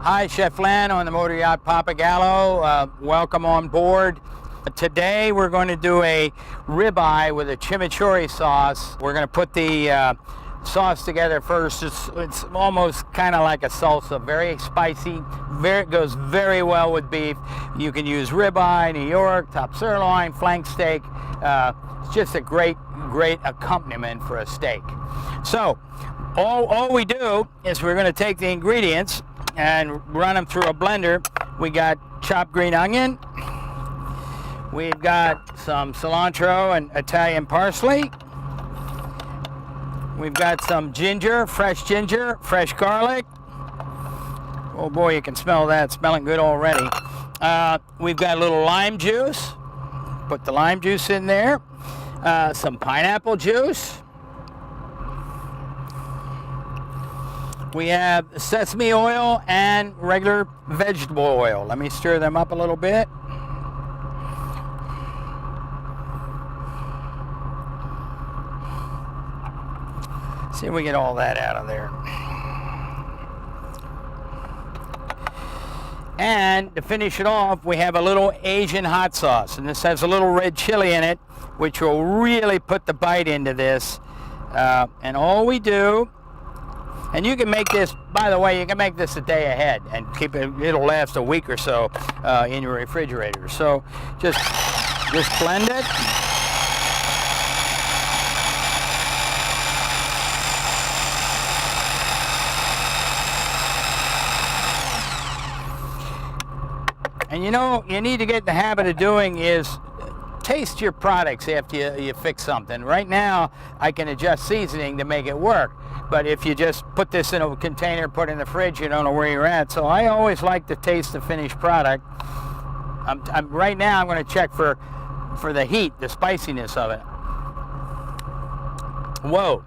Hi, Chef Len on the motor yacht Papagallo. Welcome on board. Today we're going to do a ribeye with a chimichurri sauce. We're going to put the sauce together first. It's almost kind of like a salsa, very spicy. It goes very well with beef. You can use ribeye, New York, top sirloin, flank steak. It's just a great accompaniment for a steak. So all we do is we're going to take the ingredients and run them through a blender. We got chopped green onion. We've got some cilantro and Italian parsley. We've got some ginger, fresh garlic. Oh boy, you can smell that, smelling good already. We've got a little lime juice. Put the lime juice in there. Some pineapple juice. We have sesame oil and regular vegetable oil. Let me stir them up a little bit. See if we get all that out of there. And to finish it off, we have a little Asian hot sauce. And this has a little red chili in it, which will really put the bite into this. And all we do, and you can make this, by the way, you can make this a day ahead and keep it, it'll last a week or so in your refrigerator. So just blend it. And you know, you need to get in the habit of doing is taste your products after you fix something. Right now, I can adjust seasoning to make it work. But if you just put this in a container, put it in the fridge, you don't know where you're at. So I always like to taste the finished product. Right now, I'm going to check for the heat, the spiciness of it. Whoa.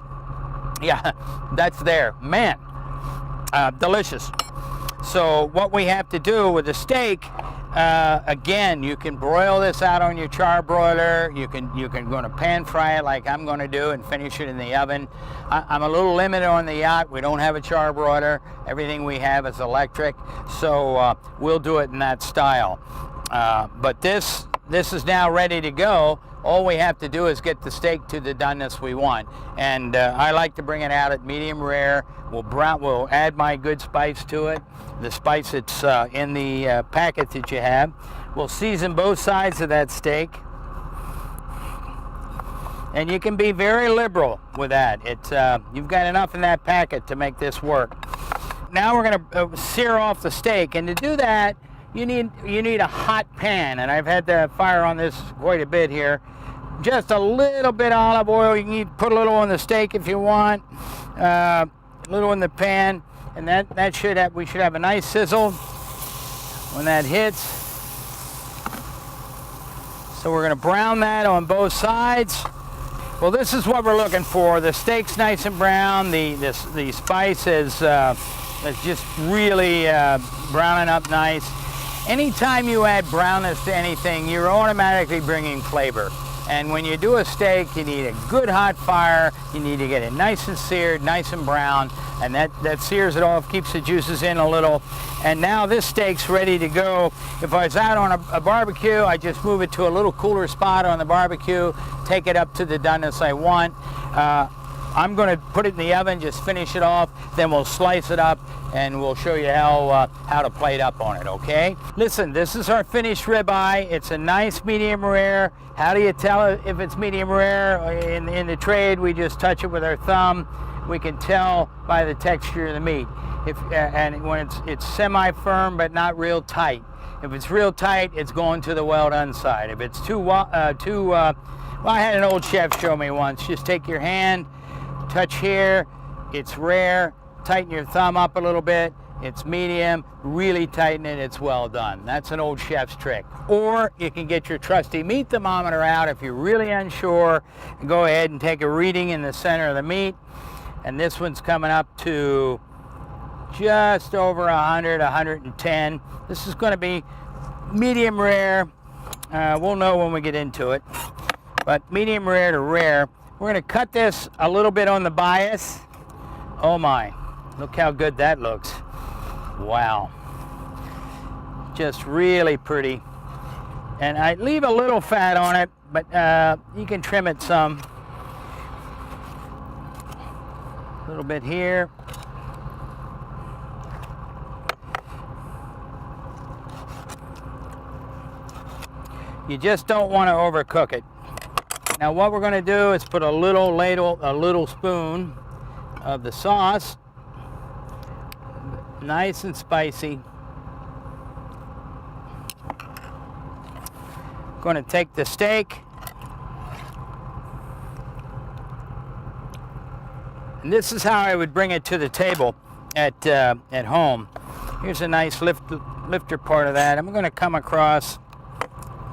Yeah, that's there. Man, delicious. So what we have to do with the steak, again, you can broil this out on your char broiler. You can go to pan fry it like I'm going to do and finish it in the oven. I'm a little limited on the yacht. We don't have a char broiler. Everything we have is electric, so we'll do it in that style. But this is now ready to go. All we have to do is get the steak to the doneness we want. And I like to bring it out at medium rare. We'll add my good spice to it, the spice that's in the packet that you have. We'll season both sides of that steak. And you can be very liberal with that. You've got enough in that packet to make this work. Now we're going to sear off the steak. And to do that, you need a hot pan, and I've had the fire on this quite a bit here. Just a little bit of olive oil. You can put a little on the steak if you want, a little in the pan, and we should have a nice sizzle when that hits. So we're going to brown that on both sides. Well, this is what we're looking for. The steak's nice and brown. The spice is just really browning up nice. Anytime you add brownness to anything, you're automatically bringing flavor. And when you do a steak, you need a good hot fire. You need to get it nice and seared, nice and brown, and that sears it off, keeps the juices in a little. And now this steak's ready to go. If I was out on a barbecue, I just move it to a little cooler spot on the barbecue, take it up to the doneness I want. I'm going to put it in the oven, just finish it off, then we'll slice it up and we'll show you how to plate up on it, okay? Listen, this is our finished ribeye. It's a nice medium rare. How do you tell if it's medium rare? In the trade, we just touch it with our thumb. We can tell by the texture of the meat. And when it's semi-firm but not real tight. If it's real tight, it's going to the well-done side. If it's well, I had an old chef show me once. Just take your hand, touch here, it's rare, tighten your thumb up a little bit, it's medium, really tighten it, it's well done. That's an old chef's trick. Or you can get your trusty meat thermometer out if you're really unsure, and go ahead and take a reading in the center of the meat. And this one's coming up to just over 100, 110. This is going to be medium rare. We'll know when we get into it. But medium rare to rare. We're going to cut this a little bit on the bias. Oh my, look how good that looks. Wow. just really pretty. And I leave a little fat on it, but you can trim it some. A little bit here. You just don't want to overcook it. Now what we're going to do is put a little ladle, a little spoon of the sauce, nice and spicy. Going to take the steak, and this is how I would bring it to the table at home. Here's a nice lifter part of that. I'm going to come across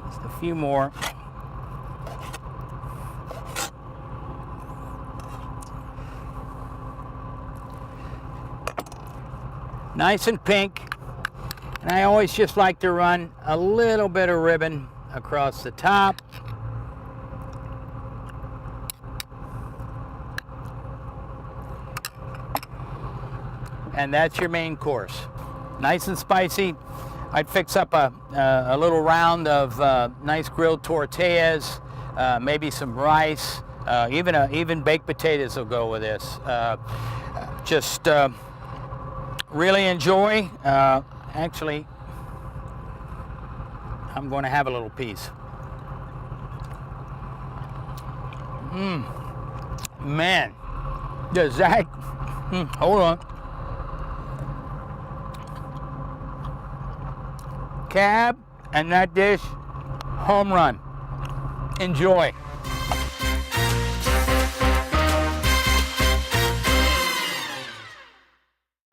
just a few more. Nice and pink, and I always just like to run a little bit of ribbon across the top. And that's your main course. Nice and spicy. I'd fix up a little round of nice grilled tortillas, maybe some rice, even baked potatoes will go with this. Just really enjoy. Actually, I'm going to have a little piece. Man, does that, hold on. Cab and that dish, home run. Enjoy.